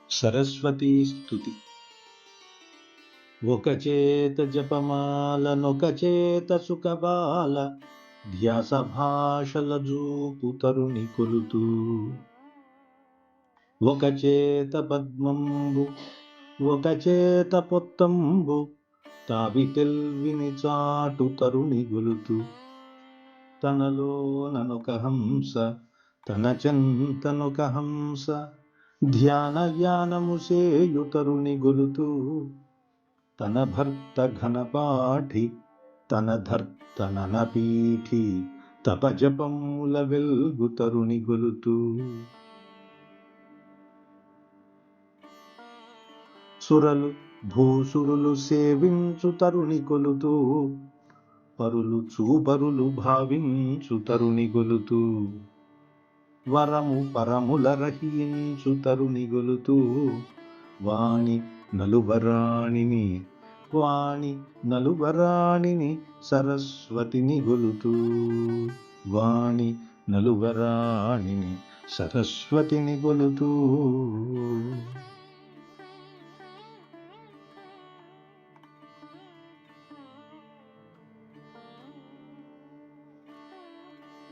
సరస్వతీ స్తుతి. ఒక చేత జపమాల నొక చేత సుఖబాల ధ్యాస భాషల జూపు తరుణి కొలుతూ, ఒక చేత పద్మంబు ఒక చేత పొత్తంబు తావి తెల్విని చాటు తరుణి గొలుతూ, తనలోనొక హంస తన చెంతనొక హంస ధ్యాన జ్ఞానము సేయు తరుణి గొలుతూ, తన భర్త ఘనపాఠి తన ధర్త ననపీఠి తపజపముల వెల్గు తరుణి గొలుతూ, సురలు భూసురులు సేవించు తరుణి కొలుతూ, పరులు చూపరులు భావించు తరుణి గొలుతూ, వరము పరముల రహించు తరుణి గొలుతూ, వాణి నలువరాణిని సరస్వతిని గొలుతూ, వాణి నలువరాణిని సరస్వతిని గొలుతూ.